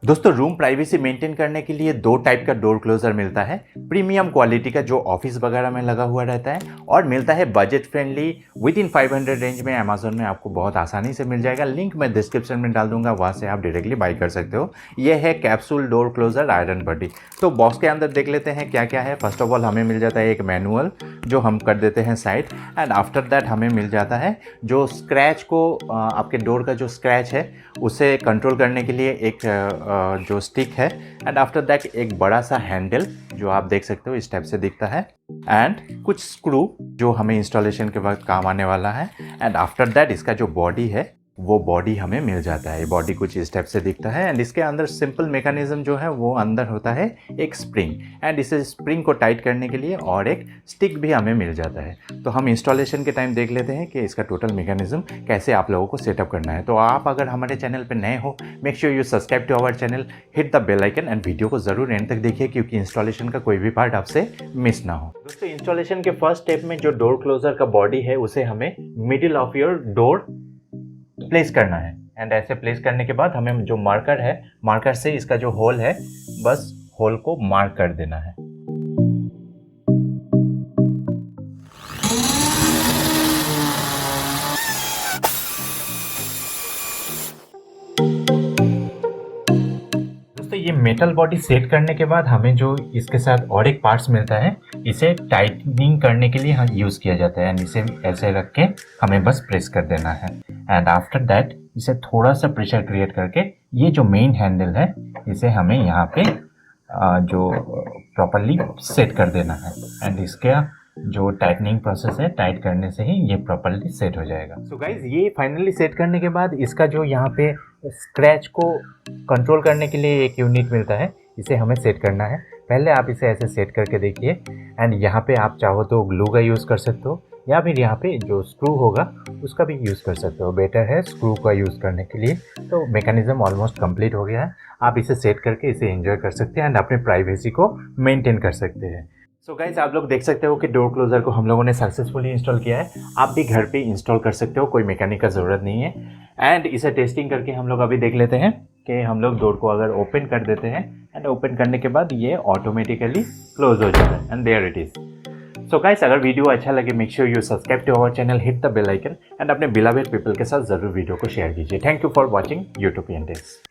दोस्तों room privacy maintain करने के लिए दो टाइप का डोर क्लोजर मिलता है। प्रीमियम क्वालिटी का जो ऑफिस वगैरह में लगा हुआ रहता है, और मिलता है budget friendly with in 500 range में। अमेजोन में आपको बहुत आसानी से मिल जाएगा। लिंक मैं डिस्क्रिप्शन में डाल दूंगा, वहाँ से आप डायरेक्टली बाई कर सकते हो। ये है capsule door closer iron body. तो बॉक्स के अंदर देख लेते हैं क्या क्या है। फर्स्ट ऑफ ऑल हमें मिल जाता है एक मैनुअल, जो हम कर देते हैं साइड। एंड आफ्टर दैट हमें मिल जाता है जो स्क्रैच को आपके डोर का जो स्क्रैच है उसे कंट्रोल करने के लिए एक जो स्टिक है। एंड आफ्टर दैट एक बड़ा सा हैंडल जो आप देख सकते हो इस टाइप से दिखता है। एंड कुछ स्क्रू जो हमें इंस्टॉलेशन के वक्त काम आने वाला है। एंड आफ्टर दैट इसका जो बॉडी है वो बॉडी हमें मिल जाता है। बॉडी कुछ इस टाइप से दिखता है। एंड इसके अंदर सिंपल मैकेनिज्म जो है वो अंदर होता है एक स्प्रिंग। एंड इस स्प्रिंग को टाइट करने के लिए और एक स्टिक भी हमें मिल जाता है। तो हम इंस्टॉलेशन के टाइम देख लेते हैं कि इसका टोटल मैकेनिज्म कैसे आप लोगों को सेटअप करना है। तो आप अगर हमारे चैनल पर नए हो, make sure you subscribe to our channel, hit the bell icon and video को ज़रूर एंड तक देखिए, क्योंकि इंस्टॉलेशन का कोई भी पार्ट आपसे मिस ना हो। दोस्तों इंस्टॉलेशन के फर्स्ट स्टेप में जो डोर क्लोजर का बॉडी है उसे हमें middle of your door place करना है। एंड ऐसे प्लेस करने के बाद हमें जो मार्कर है, मार्कर से इसका जो होल है बस होल को मार्क कर देना है। दोस्तों ये मेटल बॉडी सेट करने के बाद हमें जो इसके साथ और एक पार्ट्स मिलता है, इसे टाइटनिंग करने के लिए यूज़ किया जाता है। एंड इसे ऐसे रख के हमें बस प्रेस कर देना है। एंड आफ्टर दैट इसे थोड़ा सा प्रेशर क्रिएट करके ये जो मेन हैंडल है इसे हमें यहाँ पे जो प्रॉपरली सेट कर देना है। एंड इसका जो टाइटनिंग प्रोसेस है, टाइट करने से ही ये प्रॉपरली सेट हो जाएगा। सो गाइज ये फाइनली सेट करने के बाद इसका जो यहाँ पे स्क्रैच को कंट्रोल करने के लिए एक यूनिट मिलता है, इसे हमें सेट करना है। पहले आप इसे ऐसे सेट करके देखिए। एंड यहाँ पे आप चाहो तो ग्लू का यूज़ कर सकते हो, या फिर यहाँ पे जो स्क्रू होगा उसका भी यूज़ कर सकते हो। बेटर है स्क्रू का यूज़ करने के लिए। तो मैकेनिज्म ऑलमोस्ट कंप्लीट हो गया है। आप इसे सेट करके इसे एंजॉय कर सकते हैं एंड अपनी प्राइवेसी को मेंटेन कर सकते हैं। सो गाइज आप लोग देख सकते हो कि डोर क्लोजर को हम लोगों ने सक्सेसफुली इंस्टॉल किया है। आप भी घर पे इंस्टॉल कर सकते हो, कोई मैकेनिक का ज़रूरत नहीं है। एंड इसे टेस्टिंग करके हम लोग अभी देख लेते हैं कि हम लोग डोर को अगर ओपन कर देते हैं एंड ओपन करने के बाद ये ऑटोमेटिकली क्लोज हो जाता है। And there it is. So guys अगर वीडियो अच्छा लगे, make sure you subscribe to our channel, hit the bell icon and अपने बिलवेड पीपल के साथ ज़रूर वीडियो को शेयर कीजिए। Thank you for watching YouTube index.